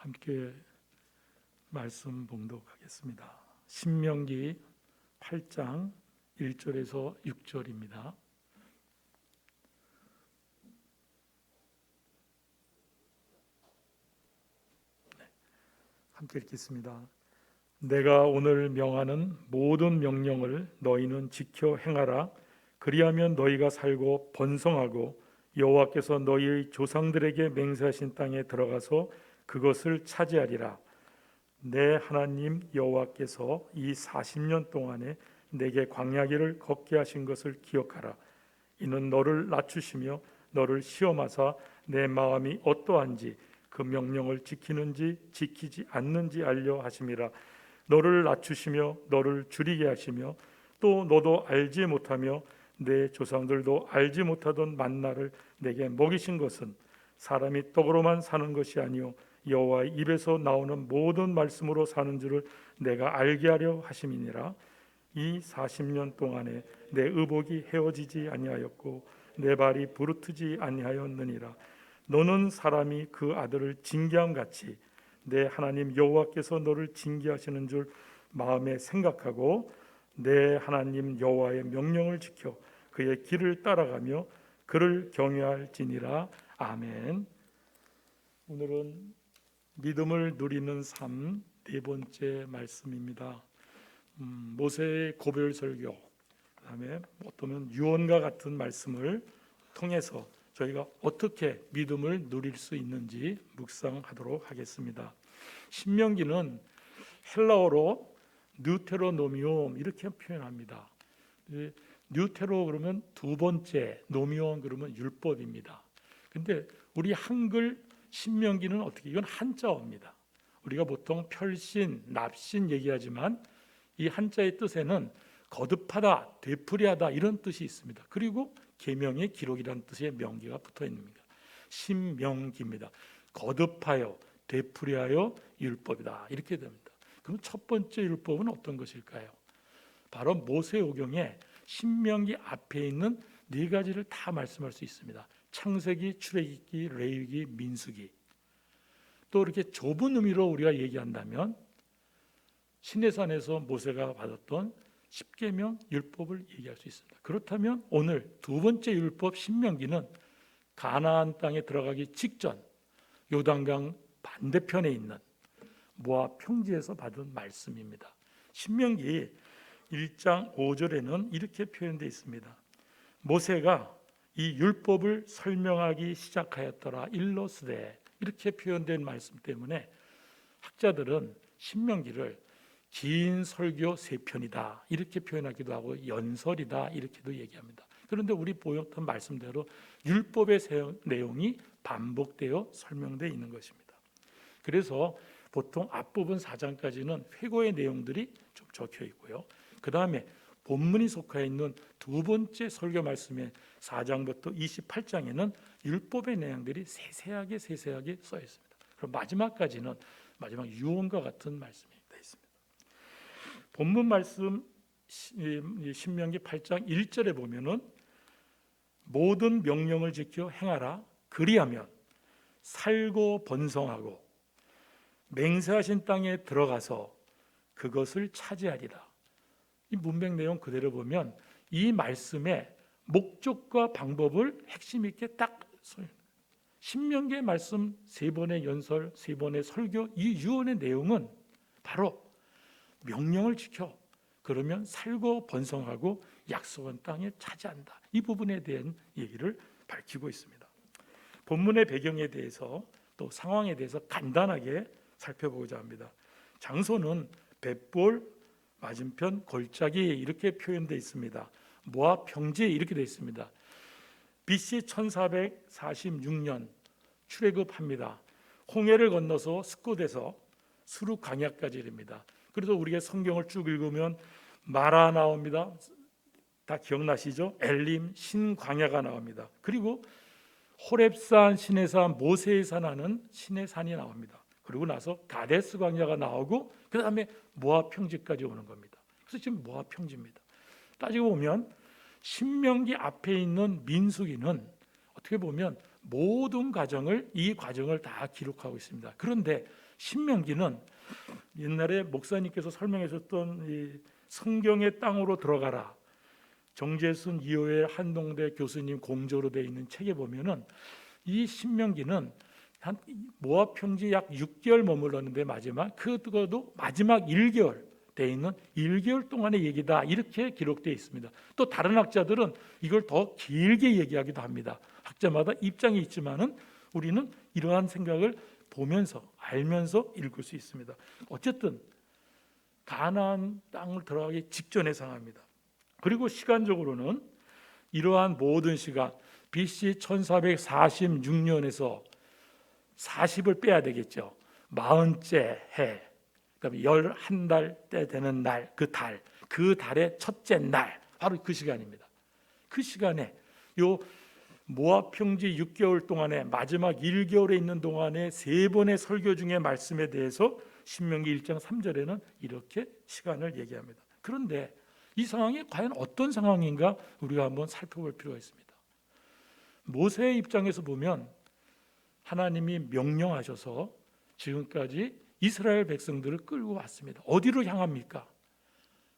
함께 말씀 봉독하겠습니다. 신명기 8장 1절에서 6절입니다. 함께 읽겠습니다. 내가 오늘 명하는 모든 명령을 너희는 지켜 행하라. 그리하면 너희가 살고 번성하고 여호와께서 너희의 조상들에게 맹세하신 땅에 들어가서 그것을 차지하리라. 내 하나님 여호와께서 이 40년 동안에 내게 광야길을 걷게 하신 것을 기억하라. 이는 너를 낮추시며 너를 시험하사 내 마음이 어떠한지 그 명령을 지키는지 지키지 않는지 알려 하심이라. 너를 낮추시며 너를 줄이게 하시며 또 너도 알지 못하며 내 조상들도 알지 못하던 만나를 내게 먹이신 것은 사람이 떡으로만 사는 것이 아니요 여호와의 입에서 나오는 모든 말씀으로 사는 줄을 내가 알게 하려 하심이니라. 이 40년 동안에 내 의복이 헤어지지 아니하였고 내 발이 부르트지 아니하였느니라. 너는 사람이 그 아들을 징계함 같이 내 하나님 여호와께서 너를 징계하시는 줄 마음에 생각하고 내 하나님 여호와의 명령을 지켜 그의 길을 따라가며 그를 경외할지니라. 아멘. 오늘은 믿음을 누리는 삶 네 번째 말씀입니다. 모세의 고별 설교, 그다음에 어쩌면 유언과 같은 말씀을 통해서 저희가 어떻게 믿음을 누릴 수 있는지 묵상하도록 하겠습니다. 신명기는 헬라어로 뉴테로노미움 이렇게 표현합니다. 뉴테로 그러면 두 번째, 노미온 그러면 율법입니다. 근데 우리 한글 신명기는 어떻게, 이건 한자어입니다. 우리가 보통 별신, 납신 얘기하지만 이 한자의 뜻에는 거듭하다, 되풀이하다 이런 뜻이 있습니다. 그리고 계명의 기록이라는 뜻의 명기가 붙어 있습니다. 신명기입니다. 거듭하여, 되풀이하여 율법이다 이렇게 됩니다. 그럼 첫 번째 율법은 어떤 것일까요? 바로 모세오경에 신명기 앞에 있는 네 가지를 다 말씀할 수 있습니다. 창세기, 출애굽기, 레위기, 민수기. 또 이렇게 좁은 의미로 우리가 얘기한다면 시내산에서 모세가 받았던 십계명 율법을 얘기할 수 있습니다. 그렇다면 오늘 두 번째 율법 신명기는 가나안 땅에 들어가기 직전 요단강 반대편에 있는 모압 평지에서 받은 말씀입니다. 신명기 1장 5절에는 이렇게 표현되어 있습니다. 모세가 이 율법을 설명하기 시작하였더라 일러스되 이렇게 표현된 말씀 때문에 학자들은 신명기를 긴 설교 3편이다 이렇게 표현하기도 하고 연설이다 이렇게도 얘기합니다. 그런데 우리 보였던 말씀대로 율법의 내용이 반복되어 설명되어 있는 것입니다. 그래서 보통 앞부분 4장까지는 회고의 내용들이 좀 적혀 있고요. 그 다음에 본문이 속해 있는 두 번째 설교 말씀의 4장부터 28장에는 율법의 내용들이 세세하게 써 있습니다. 그럼 마지막까지는 마지막 유언과 같은 말씀이 되어 있습니다. 본문 말씀 신명기 8장 1절에 보면은 모든 명령을 지켜 행하라. 그리하면 살고 번성하고 맹세하신 땅에 들어가서 그것을 차지하리라. 이 문맥 내용 그대로 보면 이 말씀의 목적과 방법을 핵심 있게 딱 신명기의 말씀 3번의 연설, 3번의 설교, 이 유언의 내용은 바로 명령을 지켜 그러면 살고 번성하고 약속한 땅에 차지한다. 이 부분에 대한 얘기를 밝히고 있습니다. 본문의 배경에 대해서 또 상황에 대해서 간단하게 살펴보고자 합니다. 장소는 벳볼 맞은편 골짜기 이렇게 표현되어 있습니다. 모압 평지 이렇게 되어 있습니다. BC 1446년 출애굽합니다. 홍해를 건너서 스콧에서 수르 광야까지 이릅니다. 그래서 우리가 성경을 쭉 읽으면 마라 나옵니다. 다 기억나시죠? 엘림, 신광야가 나옵니다. 그리고 호렙산, 시내산, 모세의 산 하는 시내산이 나옵니다. 그리고 나서 가데스 광야가 나오고 그 다음에 모압 평지까지 오는 겁니다. 그래서 지금 모압 평지입니다. 따지고 보면 신명기 앞에 있는 민수기는 어떻게 보면 모든 이 과정을 다 기록하고 있습니다. 그런데 신명기는 옛날에 목사님께서 설명하셨던 이 성경의 땅으로 들어가라, 정재순 이호의 한동대 교수님 공저로 되어 있는 책에 보면은 이 신명기는 한 모압 평지 약 6개월 머물렀는데 그것도 마지막 1개월 되어 있는 1개월 동안의 얘기다, 이렇게 기록되어 있습니다. 또 다른 학자들은 이걸 더 길게 얘기하기도 합니다. 학자마다 입장이 있지만은 우리는 이러한 생각을 보면서 알면서 읽을 수 있습니다. 어쨌든 가나안 땅을 들어가기 직전의 상황입니다. 그리고 시간적으로는 이러한 모든 시간 BC 1446년에서 40을 빼야 되겠죠. 40째 해, 그다음에 11달 때 되는 날, 그 달의 첫째 날, 바로 그 시간입니다. 그 시간에 요 모압 평지 6개월 동안에 마지막 1개월에 있는 동안에 3번의 설교 중에 말씀에 대해서 신명기 1장 3절에는 이렇게 시간을 얘기합니다. 그런데 이 상황이 과연 어떤 상황인가 우리가 한번 살펴볼 필요가 있습니다. 모세의 입장에서 보면 하나님이 명령하셔서 지금까지 이스라엘 백성들을 끌고 왔습니다. 어디로 향합니까?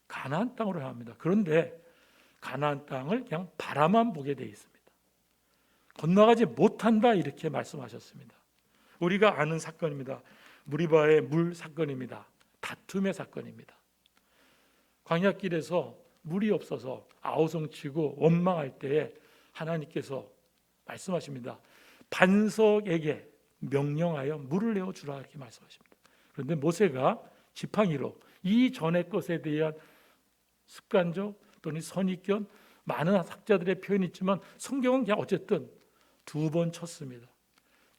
가나안 땅으로 향합니다. 그런데 가나안 땅을 그냥 바라만 보게 돼 있습니다. 건너가지 못한다, 이렇게 말씀하셨습니다. 우리가 아는 사건입니다. 무리바의 물 사건입니다. 다툼의 사건입니다. 광야길에서 물이 없어서 아우성치고 원망할 때에 하나님께서 말씀하십니다. 반석에게 명령하여 물을 내어주라, 이렇게 말씀하십니다. 그런데 모세가 지팡이로 이 전의 것에 대한 습관적 또는 선입견, 많은 학자들의 표현이 있지만 성경은 그냥 어쨌든 2번 쳤습니다.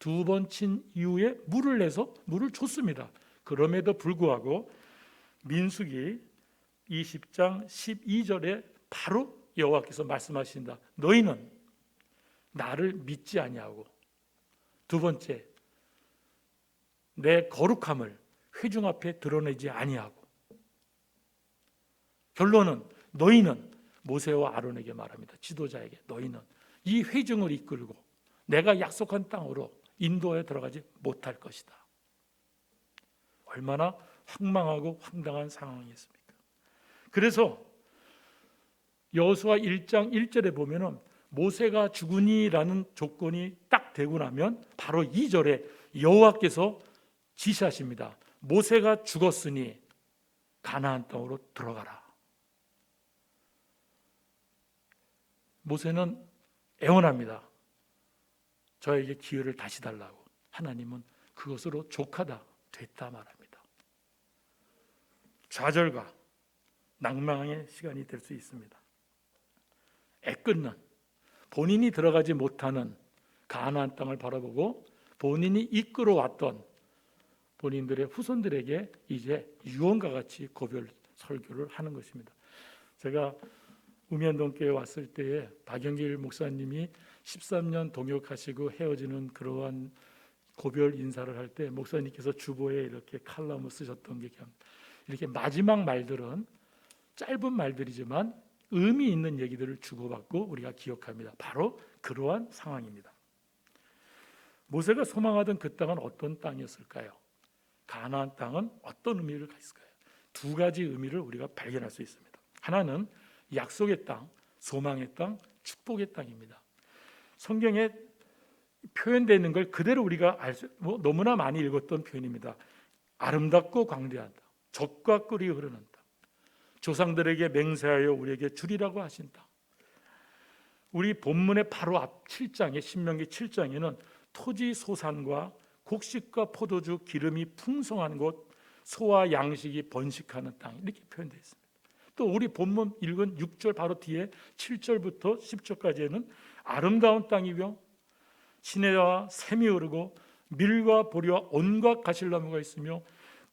2번 친 이후에 물을 내서 물을 줬습니다. 그럼에도 불구하고 민수기 20장 12절에 바로 여호와께서 말씀하신다. 너희는 나를 믿지 아니하고, 두 번째, 내 거룩함을 회중 앞에 드러내지 아니하고, 결론은 너희는 모세와 아론에게 말합니다. 지도자에게 너희는 이 회중을 이끌고 내가 약속한 땅으로 인도에 들어가지 못할 것이다. 얼마나 황망하고 황당한 상황이었습니까? 그래서 여호수아 1장 1절에 보면은 모세가 죽으니라는 조건이 딱 되고 나면 바로 2절에 여호와께서 지시하십니다. 모세가 죽었으니 가나안 땅으로 들어가라. 모세는 애원합니다. 저에게 기회를 다시 달라고. 하나님은 그것으로 족하다, 됐다 말합니다. 좌절과 낭망의 시간이 될 수 있습니다. 애끓는, 본인이 들어가지 못하는 가나안 땅을 바라보고 본인이 이끌어왔던 본인들의 후손들에게 이제 유언과 같이 고별 설교를 하는 것입니다. 제가 우면동교에 왔을 때에 박영길 목사님이 13년 동역하시고 헤어지는 그러한 고별 인사를 할 때 목사님께서 주보에 이렇게 칼럼을 쓰셨던 게 기억납니다. 이렇게 마지막 말들은 짧은 말들이지만 의미 있는 얘기들을 주고받고 우리가 기억합니다. 바로 그러한 상황입니다. 모세가 소망하던 그 땅은 어떤 땅이었을까요? 가나안 땅은 어떤 의미를 가졌을까요? 2가지 의미를 우리가 발견할 수 있습니다. 하나는 약속의 땅, 소망의 땅, 축복의 땅입니다. 성경에 표현되어 있는 걸 그대로 우리가 너무나 많이 읽었던 표현입니다. 아름답고 광대한 땅, 젖과 꿀이 흐르는 땅, 조상들에게 맹세하여 우리에게 주리라고 하신 땅. 우리 본문의 바로 앞 7장에, 신명기 7장에는 토지 소산과 곡식과 포도주 기름이 풍성한 곳, 소와 양식이 번식하는 땅, 이렇게 표현되어 있습니다. 또 우리 본문 읽은 6절 바로 뒤에 7절부터 10절까지는 아름다운 땅이며 시내와 샘이 흐르고 밀과 보리와 온갖 가실나무가 있으며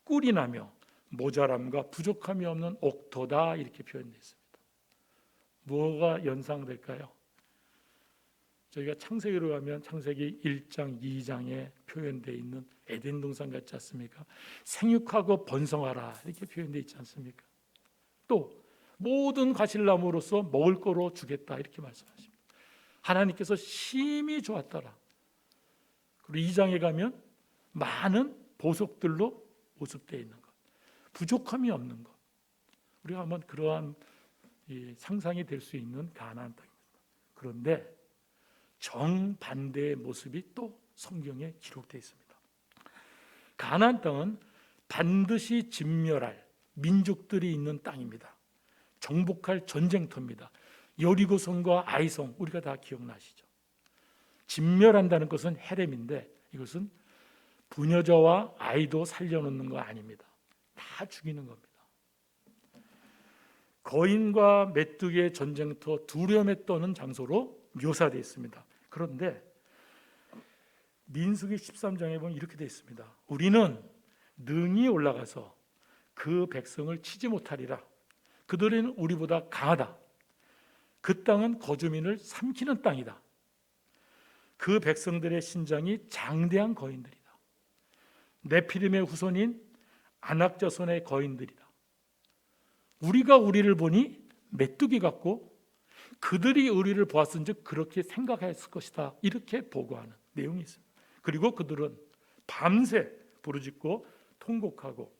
꿀이 나며 모자람과 부족함이 없는 옥토다, 이렇게 표현되어 있습니다. 뭐가 연상될까요? 저희가 창세기로 가면 창세기 1장, 2장에 표현되어 있는 에덴 동산 같지 않습니까? 생육하고 번성하라, 이렇게 표현되어 있지 않습니까? 또 모든 가실나무로서 먹을 거로 주겠다, 이렇게 말씀하십니다. 하나님께서 심히 좋았더라. 그리고 2장에 가면 많은 보석들로 우습되어 있는 것, 부족함이 없는 것. 우리가 한번 그러한 상상이 될 수 있는 가나안 땅입니다. 그런데 정반대의 모습이 또 성경에 기록되어 있습니다. 가나안 땅은 반드시 진멸할 민족들이 있는 땅입니다. 정복할 전쟁터입니다. 여리고성과 아이성, 우리가 다 기억나시죠? 진멸한다는 것은 헤렘인데 이것은 부녀자와 아이도 살려놓는 거 아닙니다. 다 죽이는 겁니다. 거인과 메뚜기의 전쟁터 두려움에 떠는 장소로 묘사되어 있습니다. 그런데 민수기 13장에 보면 이렇게 되어 있습니다. 우리는 능히 올라가서 그 백성을 치지 못하리라. 그들은 우리보다 강하다. 그 땅은 거주민을 삼키는 땅이다. 그 백성들의 신장이 장대한 거인들이다. 네피림의 후손인 아낙자손의 거인들이다. 우리가 우리를 보니 메뚜기 같고 그들이 우리를 보았은즉 그렇게 생각했을 것이다. 이렇게 보고하는 내용이 있습니다. 그리고 그들은 밤새 부르짖고 통곡하고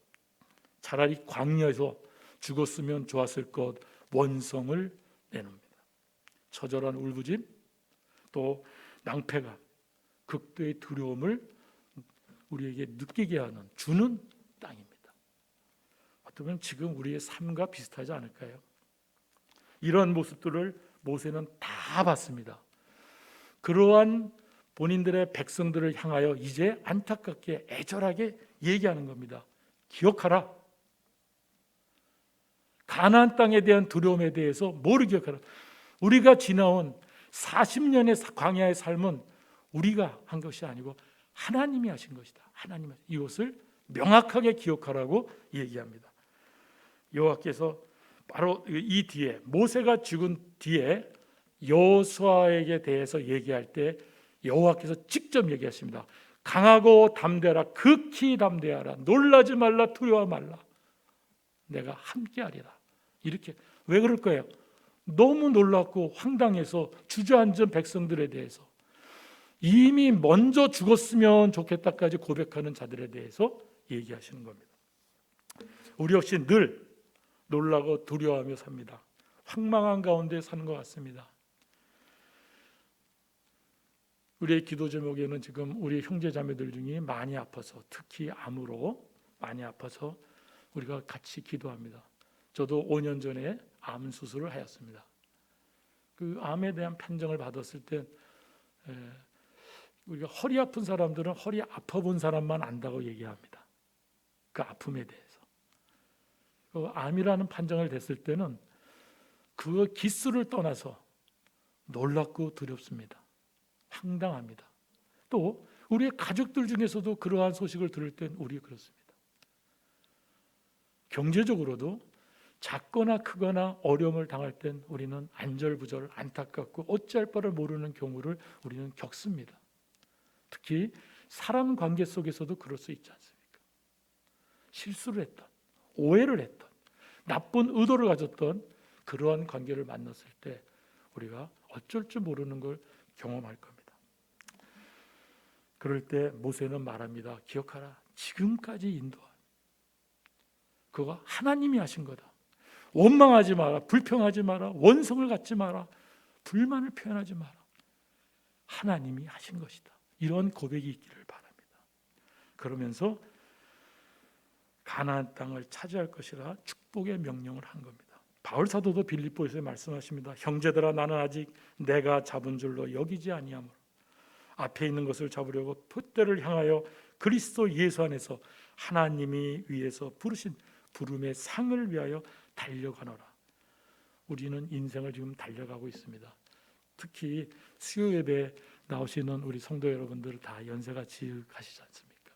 차라리 광야에서 죽었으면 좋았을 것 원성을 내놓습니다. 처절한 울부짖, 또 낭패가, 극도의 두려움을 우리에게 느끼게 하는 주는 땅입니다. 어쩌면 지금 우리의 삶과 비슷하지 않을까요? 이러한 모습들을 모세는 다 봤습니다. 그러한 본인들의 백성들을 향하여 이제 안타깝게 애절하게 얘기하는 겁니다. 기억하라. 가나안 땅에 대한 두려움에 대해서 뭐를 기억하라. 우리가 지나온 40년의 광야의 삶은 우리가 한 것이 아니고 하나님이 하신 것이다. 하나님, 이것을 명확하게 기억하라고 얘기합니다. 여호와께서 바로 이 뒤에 모세가 죽은 뒤에 여호수아에게 대해서 얘기할 때 여호와께서 직접 얘기하십니다. 강하고 담대하라. 극히 담대하라. 놀라지 말라. 두려워 말라. 내가 함께하리라. 이렇게. 왜 그럴 거예요? 너무 놀랍고 황당해서 주저앉은 백성들에 대해서, 이미 먼저 죽었으면 좋겠다까지 고백하는 자들에 대해서 얘기하시는 겁니다. 우리 역시 늘 놀라고 두려워하며 삽니다. 황망한 가운데 사는 것 같습니다. 우리의 기도 제목에는 지금 우리 형제 자매들 중에 많이 아파서, 특히 암으로 많이 아파서 우리가 같이 기도합니다. 저도 5년 전에 암 수술을 하였습니다. 그 암에 대한 판정을 받았을 때 우리가 허리 아픈 사람들은 허리 아파본 사람만 안다고 얘기합니다. 그 아픔에 대해서. 그 암이라는 판정을 됐을 때는 그 기수를 떠나서 놀랍고 두렵습니다. 황당합니다. 또 우리의 가족들 중에서도 그러한 소식을 들을 땐 우리 그렇습니다. 경제적으로도 작거나 크거나 어려움을 당할 땐 우리는 안절부절, 안타깝고 어찌할 바를 모르는 경우를 우리는 겪습니다. 특히 사람 관계 속에서도 그럴 수 있지 않습니까? 실수를 했던, 오해를 했던, 나쁜 의도를 가졌던 그러한 관계를 만났을 때 우리가 어쩔 줄 모르는 걸 경험할 겁니다. 그럴 때 모세는 말합니다. 기억하라. 지금까지 인도한 그거 하나님이 하신 거다. 원망하지 마라. 불평하지 마라. 원성을 갖지 마라. 불만을 표현하지 마라. 하나님이 하신 것이다. 이런 고백이 있기를 바랍니다. 그러면서 가나안 땅을 차지할 것이라 축복의 명령을 한 겁니다. 바울 사도도 빌립보에서 말씀하십니다. 형제들아, 나는 아직 내가 잡은 줄로 여기지 아니하므로 앞에 있는 것을 잡으려고 푯대를 향하여 그리스도 예수 안에서 하나님이 위에서 부르신 부름의 상을 위하여 달려가노라. 우리는 인생을 지금 달려가고 있습니다. 특히 수요 예배 나오시는 우리 성도 여러분들 다 연세가 지극하시지 않습니까?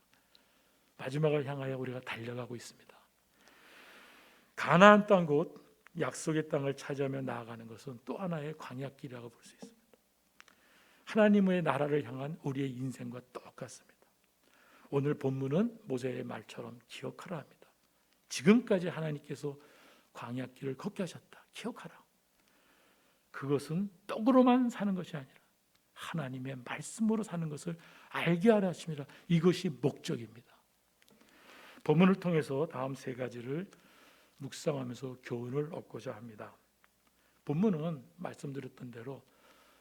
마지막을 향하여 우리가 달려가고 있습니다. 가나안 땅 곧 약속의 땅을 차지하며 나아가는 것은 또 하나의 광야길이라고 볼 수 있습니다. 하나님의 나라를 향한 우리의 인생과 똑같습니다. 오늘 본문은 모세의 말처럼 기억하라 합니다. 지금까지 하나님께서 광야길을 걷게 하셨다. 기억하라. 그것은 떡으로만 사는 것이 아니라 하나님의 말씀으로 사는 것을 알게 하려 하심이라. 이것이 목적입니다. 본문을 통해서 다음 세 가지를 묵상하면서 교훈을 얻고자 합니다. 본문은 말씀드렸던 대로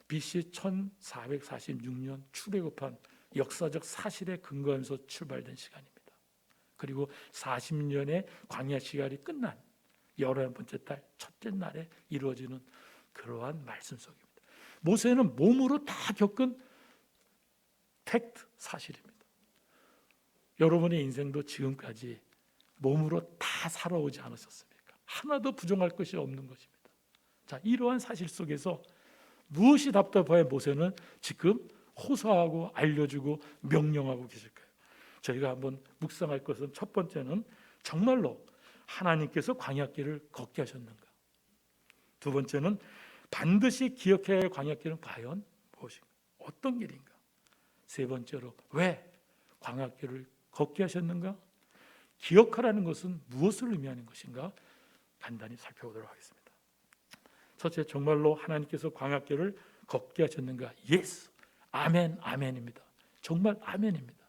BC 1446년 출애굽한 역사적 사실에 근거하면서 출발된 시간입니다. 그리고 40년의 광야 시간이 끝난 11번째 달 첫째 날에 이루어지는 그러한 말씀 속입니다. 모세는 몸으로 다 겪은 팩트, 사실입니다. 여러분의 인생도 지금까지 몸으로 다 살아오지 않으셨습니까? 하나도 부정할 것이 없는 것입니다. 자, 이러한 사실 속에서 무엇이 답답해 모세는 지금 호소하고 알려주고 명령하고 계실까요? 저희가 한번 묵상할 것은 첫 번째는 정말로 하나님께서 광야길을 걷게 하셨는가? 두 번째는 반드시 기억해야 할 광야길은 과연 무엇인가? 어떤 길인가? 세 번째로 왜 광야길을 걷게 하셨는가? 기억하라는 것은 무엇을 의미하는 것인가? 간단히 살펴보도록 하겠습니다. 첫째, 정말로 하나님께서 광야길을 걷게 하셨는가? 예스, 아멘, 아멘입니다. 정말 아멘입니다.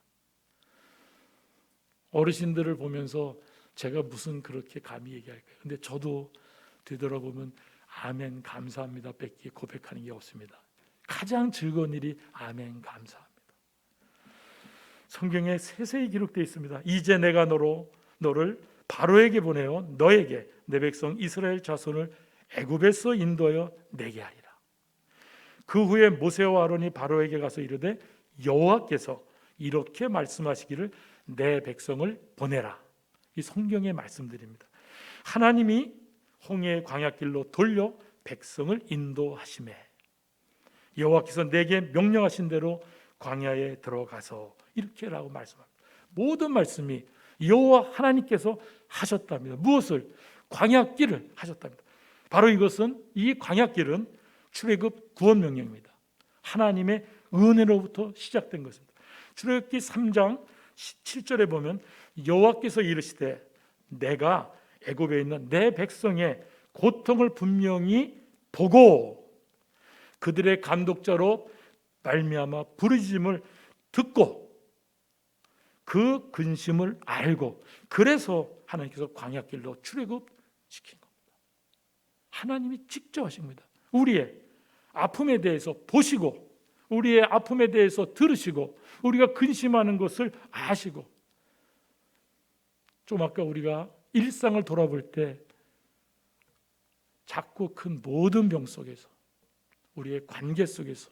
어르신들을 보면서 제가 무슨 그렇게 감히 얘기할까요? 근데 저도 되돌아보면 아멘, 감사합니다 뺏기 고백하는 게 없습니다. 가장 즐거운 일이 아멘, 감사합니다. 성경에 세세히 기록되어 있습니다. 이제 내가 너를 바로에게 보내어 너에게 내 백성 이스라엘 자손을 애굽에서 인도하여 내게 하리라. 그 후에 모세와 아론이 바로에게 가서 이르되 여호와께서 이렇게 말씀하시기를 내 백성을 보내라. 이 성경의 말씀들입니다. 하나님이 홍해의 광야길로 돌려 백성을 인도하시매 여호와께서 내게 명령하신 대로 광야에 들어가서 이렇게라고 말씀합니다. 모든 말씀이 여호와 하나님께서 하셨답니다. 무엇을? 광야길을 하셨답니다. 바로 이것은, 이 광야길은 출애굽 구원 명령입니다. 하나님의 은혜로부터 시작된 것입니다. 출애굽기 3장 7절에 보면 여호와께서 이르시되 내가 애굽에 있는 내 백성의 고통을 분명히 보고 그들의 감독자로 말미암아 부르짖음을 듣고 그 근심을 알고 그래서 하나님께서 광야길로 출애굽시킨 겁니다. 하나님이 직접 하신 겁니다. 우리의 아픔에 대해서 보시고 우리의 아픔에 대해서 들으시고 우리가 근심하는 것을 아시고 좀 아까 우리가 일상을 돌아볼 때 작고 큰 모든 병 속에서 우리의 관계 속에서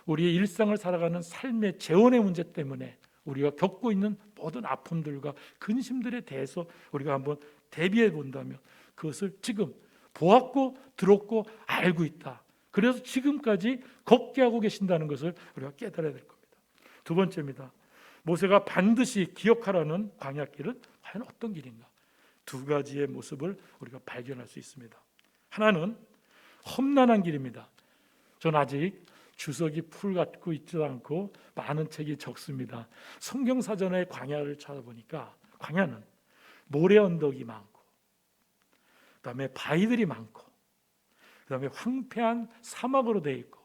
우리의 일상을 살아가는 삶의 재원의 문제 때문에 우리가 겪고 있는 모든 아픔들과 근심들에 대해서 우리가 한번 대비해 본다면 그것을 지금 보았고 들었고 알고 있다. 그래서 지금까지 걷게 하고 계신다는 것을 우리가 깨달아야 될 겁니다. 두 번째입니다. 모세가 반드시 기억하라는 광야길은 과연 어떤 길인가? 두 가지의 모습을 우리가 발견할 수 있습니다. 하나는 험난한 길입니다. 전 아직 주석이 풀 갖고 있지도 않고 많은 책이 적습니다. 성경사전의 광야를 찾아보니까 광야는 모래 언덕이 많고 그다음에 바위들이 많고 그다음에 황폐한 사막으로 되어 있고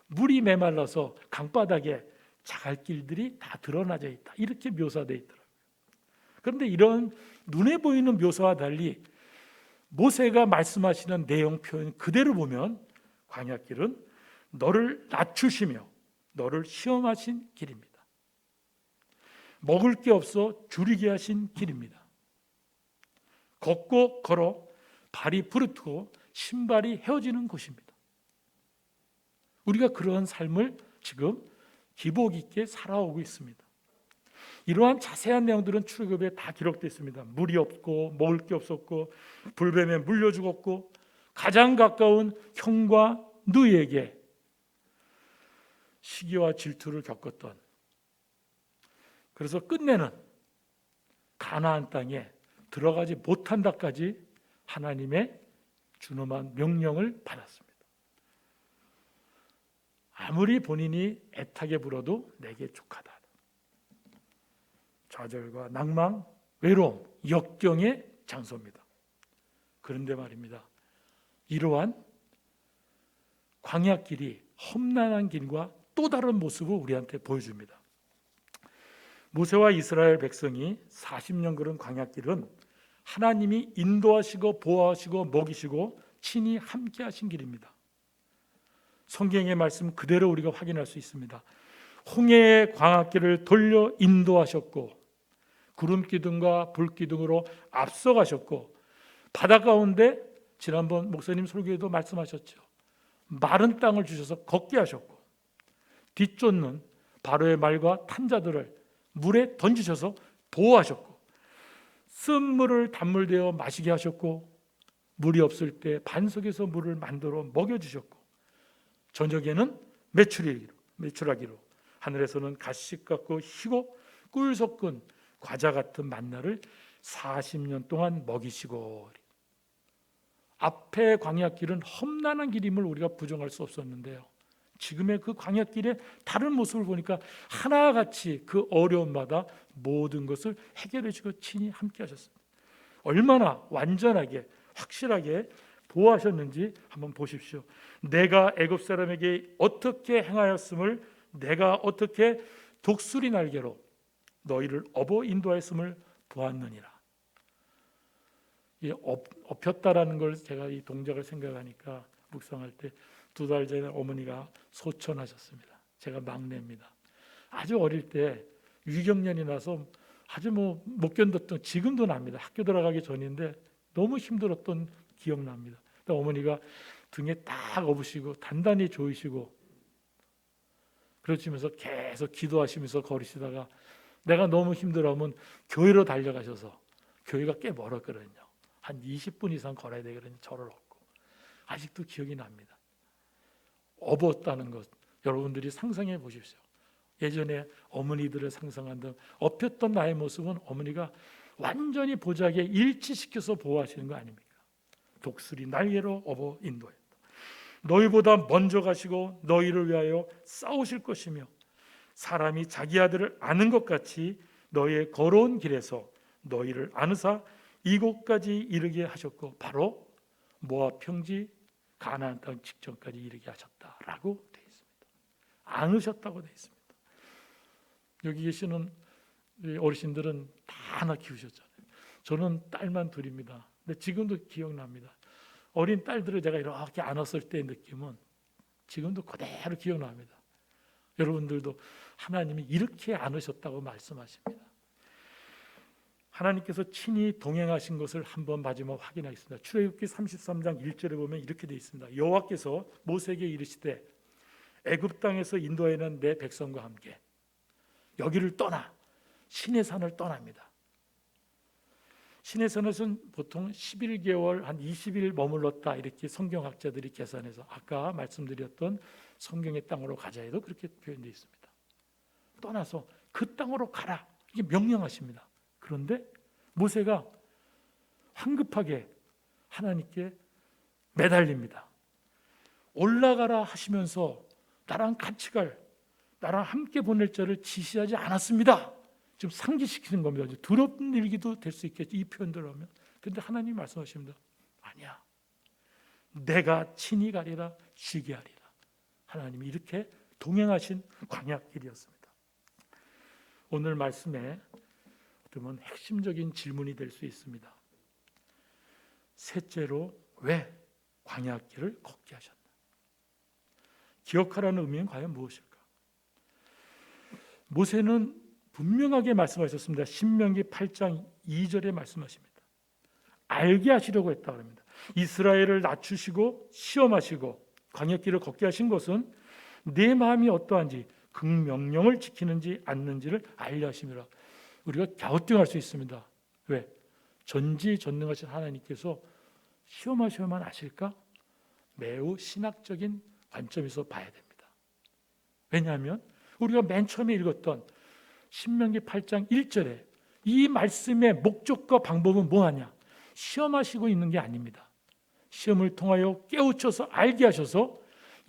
물이 메말라서 강바닥에 자갈길들이 다 드러나져 있다. 이렇게 묘사되어 있더라고요. 그런데 이런 눈에 보이는 묘사와 달리 모세가 말씀하시는 내용 표현 그대로 보면 광야길은 너를 낮추시며 너를 시험하신 길입니다. 먹을 게 없어 줄이게 하신 길입니다. 걷고 걸어 발이 부르트고 신발이 헤어지는 곳입니다. 우리가 그러한 삶을 지금 기복 있게 살아오고 있습니다. 이러한 자세한 내용들은 출애굽에 다 기록되어 있습니다. 물이 없고 먹을 게 없었고 불뱀에 물려 죽었고 가장 가까운 형과 누이에게 시기와 질투를 겪었던, 그래서 끝내는 가나안 땅에 들어가지 못한다까지 하나님의 준엄한 명령을 받았습니다. 아무리 본인이 애타게 불어도 내게 족하다. 좌절과 낭망, 외로움, 역경의 장소입니다. 그런데 말입니다. 이러한 광야길이 험난한 길과 또 다른 모습을 우리한테 보여줍니다. 모세와 이스라엘 백성이 40년 걸은 광야길은 하나님이 인도하시고 보호하시고 먹이시고 친히 함께 하신 길입니다. 성경의 말씀 그대로 우리가 확인할 수 있습니다. 홍해의 광야길을 돌려 인도하셨고 구름 기둥과 불 기둥으로 앞서가셨고 바다 가운데 지난번 목사님 설교에도 말씀하셨죠. 마른 땅을 주셔서 걷게 하셨고 뒤쫓는 바로의 말과 탄자들을 물에 던지셔서 보호하셨고 쓴물을 단물되어 마시게 하셨고 물이 없을 때 반석에서 물을 만들어 먹여주셨고 저녁에는 메추라기로 하늘에서는 가시 같고 희고 꿀 섞은 과자 같은 만나를 40년 동안 먹이시고 앞에 광야길은 험난한 길임을 우리가 부정할 수 없었는데요. 지금의 그 광야길의 다른 모습을 보니까 하나같이 그 어려움마다 모든 것을 해결해 주고 친히 함께 하셨습니다. 얼마나 완전하게 확실하게 보호하셨는지 한번 보십시오. 내가 애굽 사람에게 어떻게 행하였음을 내가 어떻게 독수리 날개로 너희를 업어 인도하였음을 보았느니라. 이 업혔다라는 걸 제가 이 동작을 생각하니까 묵상할 때 2달 전에 어머니가 소천하셨습니다. 제가 막내입니다. 아주 어릴 때 위경련이 나서 아주 못 견뎠던 지금도 납니다. 학교 들어가기 전인데 너무 힘들었던 기억납니다. 어머니가 등에 딱 업으시고 단단히 조이시고 그러시면서 계속 기도하시면서 걸으시다가 내가 너무 힘들어하면 교회로 달려가셔서 교회가 꽤 멀었거든요. 한 20분 이상 걸어야 되거든요. 저를 업고 아직도 기억이 납니다. 업었다는 것 여러분들이 상상해 보십시오. 예전에 어머니들을 상상한다면 업혔던 나의 모습은 어머니가 완전히 보자기에 일치시켜서 보호하시는 거 아닙니까? 독수리 날개로 업어 인도했다. 너희보다 먼저 가시고 너희를 위하여 싸우실 것이며 사람이 자기 아들을 아는 것 같이 너희의 걸어온 길에서 너희를 아느사 이곳까지 이르게 하셨고 바로 모압 평지 가나안 땅 직전까지 이르게 하셨다라고 되어 있습니다. 안으셨다고 되어 있습니다. 여기 계시는 어르신들은 다 하나 키우셨잖아요. 저는 딸만 둘입니다. 근데 지금도 기억납니다. 어린 딸들을 제가 이렇게 안았을 때의 느낌은 지금도 그대로 기억납니다. 여러분들도 하나님이 이렇게 안으셨다고 말씀하십니다. 하나님께서 친히 동행하신 것을 한번 마지막 확인하겠습니다. 출애굽기 33장 1절에 보면 이렇게 되어 있습니다. 여호와께서 모세에게 이르시되 애굽 땅에서 인도하는 내 백성과 함께 여기를 떠나 시내산을 떠납니다. 시내산에서는 보통 11개월 한 20일 머물렀다 이렇게 성경학자들이 계산해서 아까 말씀드렸던 성경의 땅으로 가자 해도 그렇게 표현되어 있습니다. 떠나서 그 땅으로 가라 이게 명령하십니다. 그런데 모세가 황급하게 하나님께 매달립니다. 올라가라 하시면서 나랑 같이 나랑 함께 보낼 자를 지시하지 않았습니다. 지금 상기시키는 겁니다. 두렵는 일기도 될 수 있겠죠. 이 표현대로 하면. 그런데 하나님이 말씀하십니다. 아니야. 내가 친히 가리라 쉬게 하리라. 하나님이 이렇게 동행하신 광야길이었습니다. 오늘 말씀에 그러면 핵심적인 질문이 될 수 있습니다. 셋째로 왜 광야길을 걷게 하셨나? 기억하라는 의미는 과연 무엇일까? 모세는 분명하게 말씀하셨습니다. 신명기 8장 2절에 말씀하십니다. 알게 하시려고 했다 그럽니다. 이스라엘을 낮추시고 시험하시고 광야길을 걷게 하신 것은 내 마음이 어떠한지 그 명령을 지키는지 않는지를 알려 하심이라. 우리가 갸우뚱할 수 있습니다. 왜? 전지전능하신 하나님께서 시험하셔야만 아실까? 매우 신학적인 관점에서 봐야 됩니다. 왜냐하면 우리가 맨 처음에 읽었던 신명기 8장 1절에 이 말씀의 목적과 방법은 뭐하냐? 시험하시고 있는 게 아닙니다. 시험을 통하여 깨우쳐서 알게 하셔서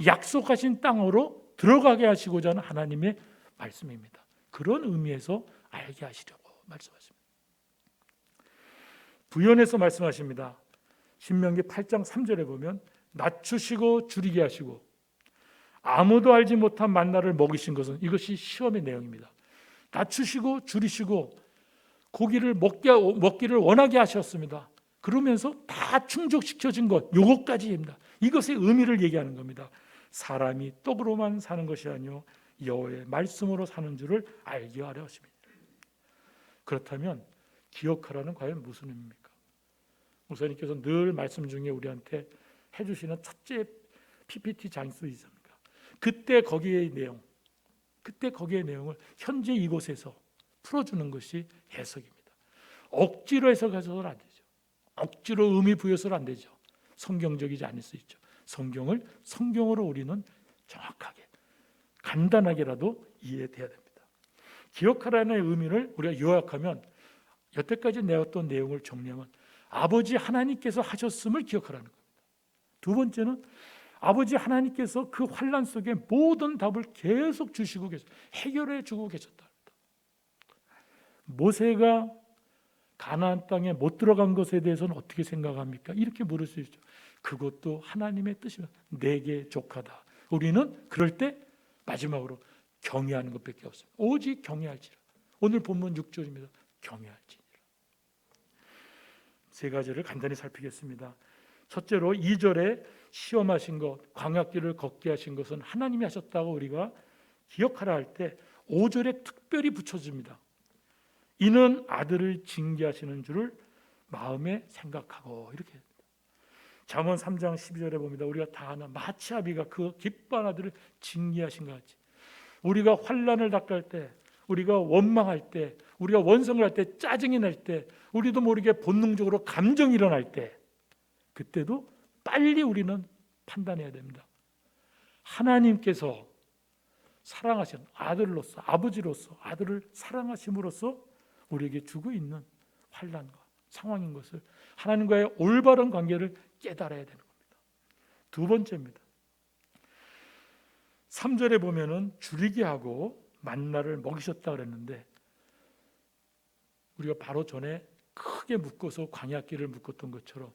약속하신 땅으로 들어가게 하시고자 하는 하나님의 말씀입니다. 그런 의미에서 알게 하시려고 말씀하십니다. 부연해서 말씀하십니다. 신명기 8장 3절에 보면 낮추시고 줄이게 하시고 아무도 알지 못한 만나를 먹이신 것은, 이것이 시험의 내용입니다. 낮추시고 줄이시고 고기를 먹기를 원하게 하셨습니다. 그러면서 다 충족시켜진 것, 요것까지입니다. 이것의 의미를 얘기하는 겁니다. 사람이 떡으로만 사는 것이 아니요 여호와의 말씀으로 사는 줄을 알게 하려 하십니다. 그렇다면 기억하라는 과연 무슨 의미입니까? 목사님께서 늘 말씀 중에 우리한테 해주시는 첫째 PPT 장소 있습니까? 그때 거기의 내용을 현재 이곳에서 풀어주는 것이 해석입니다. 억지로 해석해서는 안 되죠. 억지로 의미 부여해서는 안 되죠. 성경적이지 않을 수 있죠. 성경을 성경으로 우리는 정확하게 간단하게라도 이해돼야 됩니다. 기억하라는 의미를 우리가 요약하면, 여태까지 내었던 내용을 정리하면 아버지 하나님께서 하셨음을 기억하라는 겁니다. 두 번째는 아버지 하나님께서 그 환난 속에 모든 답을 계속 주시고 해결해 주고 계셨다. 모세가 가나안 땅에 못 들어간 것에 대해서는 어떻게 생각합니까? 이렇게 물을 수 있죠. 그것도 하나님의 뜻이면 내게 족하다. 우리는 그럴 때 마지막으로 경외하는 것밖에 없습니다. 오직 경외할지라. 오늘 본문 6절입니다. 경외할지니라. 세 가지를 간단히 살피겠습니다. 첫째로 2절에 시험하신 것, 광야길을 걷게 하신 것은 하나님이 하셨다고 우리가 기억하라 할 때 5절에 특별히 붙여줍니다. 이는 아들을 징계하시는 줄을 마음에 생각하고, 이렇게 합니다. 잠언 3장 12절에 봅니다. 우리가 다 아는 마치 아비가 그 기뻐한 아들을 징계하신 것 같이, 우리가 환난을 닥할 때, 우리가 원망할 때, 우리가 원성을 할 때, 짜증이 날 때, 우리도 모르게 본능적으로 감정이 일어날 때, 그때도 빨리 우리는 판단해야 됩니다. 하나님께서 사랑하신 아들로서, 아버지로서 아들을 사랑하심으로써 우리에게 주고 있는 환난과 상황인 것을, 하나님과의 올바른 관계를 깨달아야 되는 겁니다. 두 번째입니다. 3절에 보면은 줄이게 하고 만나를 먹이셨다 그랬는데, 우리가 바로 전에 크게 묶어서 광야길을 묶었던 것처럼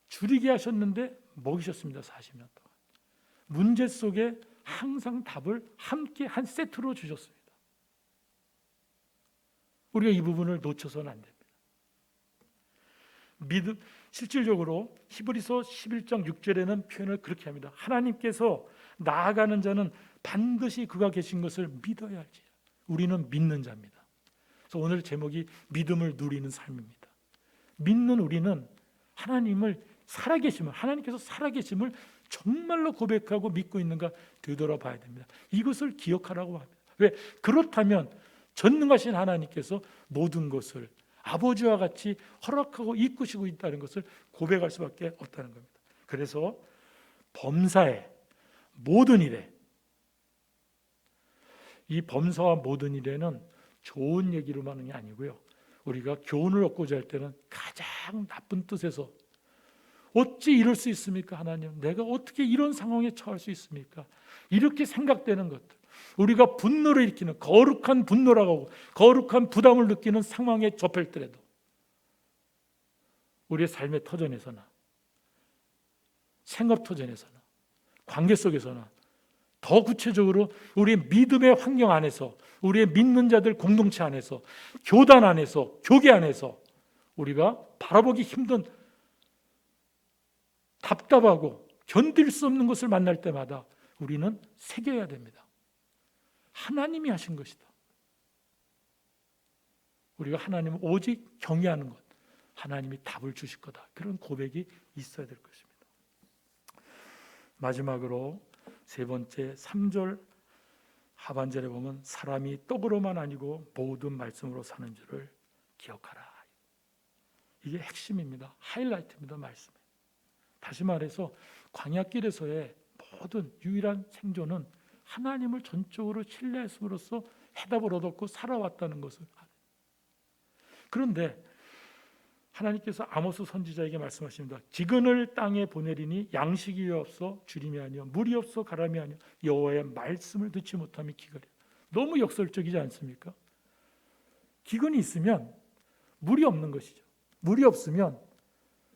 줄이게 하셨는데 먹이셨습니다. 40년 동안. 문제 속에 항상 답을 함께 한 세트로 주셨습니다. 우리가 이 부분을 놓쳐서는 안 됩니다. 믿음, 실질적으로 히브리서 11장 6절에는 표현을 그렇게 합니다. 하나님께서 나아가는 자는 반드시 그가 계신 것을 믿어야 할지. 우리는 믿는 자입니다. 그래서 오늘 제목이 믿음을 누리는 삶입니다. 믿는 우리는 하나님께서 살아계심을 정말로 고백하고 믿고 있는가 되돌아봐야 됩니다. 이것을 기억하라고 합니다. 왜? 그렇다면 전능하신 하나님께서 모든 것을 아버지와 같이 허락하고 이끄시고 있다는 것을 고백할 수밖에 없다는 겁니다. 그래서 범사의 모든 일에, 이 범사와 모든 일에는 좋은 얘기로만 하는 게 아니고요, 우리가 교훈을 얻고자 할 때는 가장 나쁜 뜻에서 어찌 이럴 수 있습니까? 하나님, 내가 어떻게 이런 상황에 처할 수 있습니까? 이렇게 생각되는 것들, 우리가 분노를 일으키는 거룩한 분노라고 하고 거룩한 부담을 느끼는 상황에 접할 때라도 우리의 삶의 터전에서나 생업 터전에서나 관계 속에서나 더 구체적으로 우리의 믿음의 환경 안에서, 우리의 믿는 자들 공동체 안에서, 교단 안에서, 교계 안에서 우리가 바라보기 힘든, 답답하고 견딜 수 없는 것을 만날 때마다 우리는 새겨야 됩니다. 하나님이 하신 것이다. 우리가 하나님을 오직 경외하는 것, 하나님이 답을 주실 거다. 그런 고백이 있어야 될 것입니다. 마지막으로 세 번째 3절 하반절에 보면 사람이 떡으로만 아니고 모든 말씀으로 사는 줄을 기억하라. 이게 핵심입니다. 하이라이트입니다. 말씀에. 다시 말해서 광야길에서의 모든 유일한 생존은 하나님을 전적으로 신뢰했음으로써 해답을 얻었고 살아왔다는 것을. 그런데 하나님께서 아모스 선지자에게 말씀하십니다. 기근을 땅에 보내리니 양식이 없어 주림이 아니요 물이 없어 가람이 아니요 여호와의 말씀을 듣지 못함이 기근이라. 너무 역설적이지 않습니까? 기근이 있으면 물이 없는 것이죠. 물이 없으면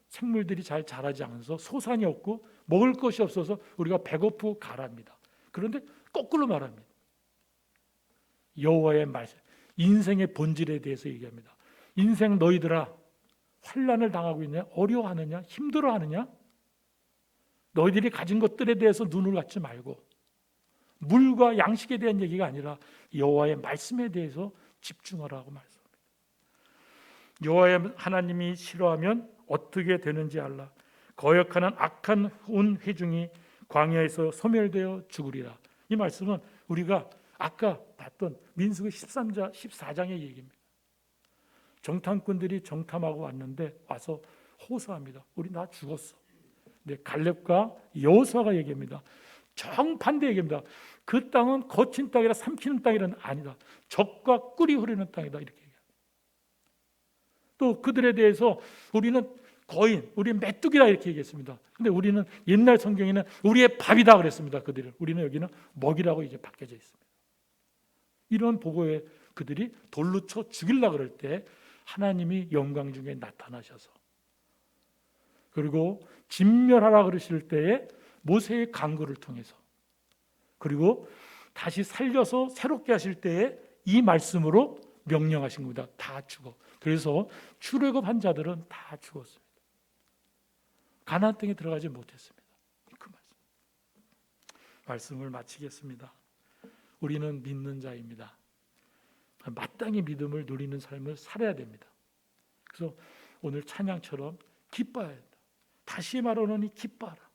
생물들이 잘 자라지 않아서 소산이 없고 먹을 것이 없어서 우리가 배고프고 가랍니다. 그런데 거꾸로 말합니다. 여호와의 말씀, 인생의 본질에 대해서 얘기합니다. 인생 너희들아, 환난을 당하고 있냐? 어려워하느냐? 힘들어하느냐? 너희들이 가진 것들에 대해서 눈을 갖지 말고 물과 양식에 대한 얘기가 아니라 여호와의 말씀에 대해서 집중하라고 말씀합니다. 여호와의 하나님이 싫어하면 어떻게 되는지 알라. 거역하는 악한 온 회중이 광야에서 소멸되어 죽으리라. 이 말씀은 우리가 아까 봤던 민수기 14장의 얘기입니다. 정탐꾼들이 정탐하고 왔는데 와서 호소합니다. 우리 다 죽었어. 네, 갈렙과 여호수아가 얘기합니다. 정반대 얘기입니다. 그 땅은 거친 땅이라 삼키는 땅이란 아니다. 적과 꿀이 흐르는 땅이다. 이렇게 얘기합니다. 또 그들에 대해서 우리는 거인, 우리 메뚜기라 이렇게 얘기했습니다. 근데 우리는 옛날 성경에는 우리의 밥이다 그랬습니다. 그들을. 우리는 여기는 먹이라고 이제 바뀌어져 있습니다. 이런 보고에 그들이 돌로 쳐 죽이려고 그럴 때 하나님이 영광 중에 나타나셔서, 그리고 진멸하라 그러실 때에 모세의 간구를 통해서, 그리고 다시 살려서 새롭게 하실 때에 이 말씀으로 명령하신 겁니다. 다 죽어. 그래서 출애굽한 자들은 다 죽었습니다. 가나안 땅에 들어가지 못했습니다. 그 말씀을 마치겠습니다. 우리는 믿는 자입니다. 마땅히 믿음을 누리는 삶을 살아야 됩니다. 그래서 오늘 찬양처럼 기뻐해야 된다. 다시 말하노니 기뻐하라.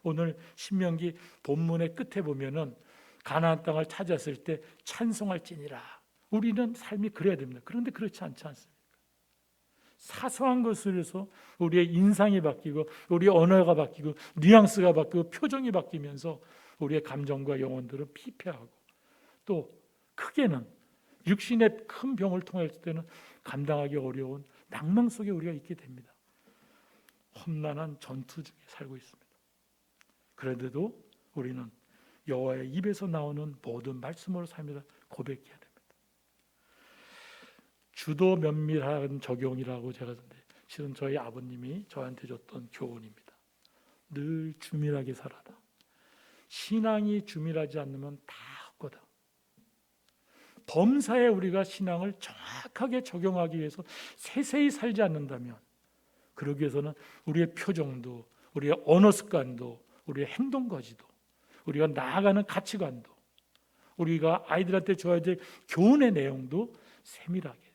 오늘 신명기 본문의 끝에 보면은 가나안 땅을 찾았을 때 찬송할지니라. 우리는 삶이 그래야 됩니다. 그런데 그렇지 않지 않습니까? 사소한 것으로서 우리의 인상이 바뀌고 우리의 언어가 바뀌고 뉘앙스가 바뀌고 표정이 바뀌면서 우리의 감정과 영혼들은 피폐하고, 또 크게는 육신의 큰 병을 통할 때는 감당하기 어려운 낭망 속에 우리가 있게 됩니다. 험난한 전투 중에 살고 있습니다. 그런데도 우리는 여호와의 입에서 나오는 모든 말씀으로 살면서 고백해야 됩니다. 주도 면밀한 적용이라고 제가 실은 저희 아버님이 저한테 줬던 교훈입니다. 늘 주밀하게 살아라. 신앙이 주밀하지 않으면 다 헛거다. 범사에 우리가 신앙을 정확하게 적용하기 위해서 세세히 살지 않는다면, 그러기 위해서는 우리의 표정도, 우리의 언어 습관도, 우리의 행동 거지도, 우리가 나아가는 가치관도, 우리가 아이들한테 줘야 될 교훈의 내용도 세밀하게.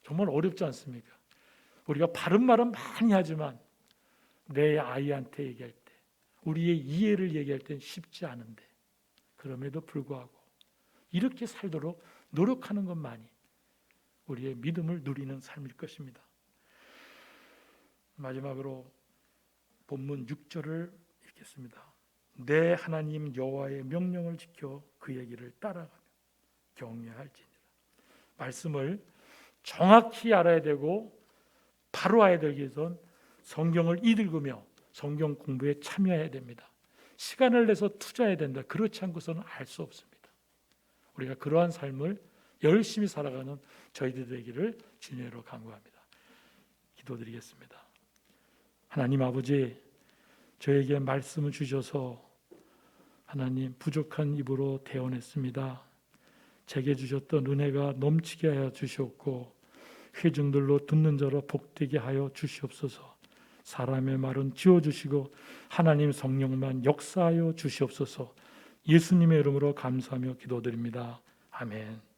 정말 어렵지 않습니까? 우리가 바른 말은 많이 하지만 내 아이한테 얘기할 때, 우리의 이해를 얘기할 때는 쉽지 않은데, 그럼에도 불구하고 이렇게 살도록 노력하는 것만이 우리의 믿음을 누리는 삶일 것입니다. 마지막으로 본문 6절을 읽겠습니다. 내 하나님 여호와의 명령을 지켜 그의 길을 따라가며 경외할지니라. 말씀을 정확히 알아야 되고 바로 알아야 되기 위해선 성경을 읽으며 성경 공부에 참여해야 됩니다. 시간을 내서 투자해야 된다. 그렇지 않고서는 알 수 없습니다. 우리가 그러한 삶을 열심히 살아가는 저희들 되기를 주님으로 간구합니다. 기도드리겠습니다. 하나님 아버지, 저에게 말씀을 주셔서 하나님 부족한 입으로 대언했습니다. 제게 주셨던 은혜가 넘치게 하여 주시옵고 회중들로 듣는 자로 복되게 하여 주시옵소서. 사람의 말은 지워주시고 하나님 성령만 역사하여 주시옵소서. 예수님의 이름으로 감사하며 기도드립니다. 아멘.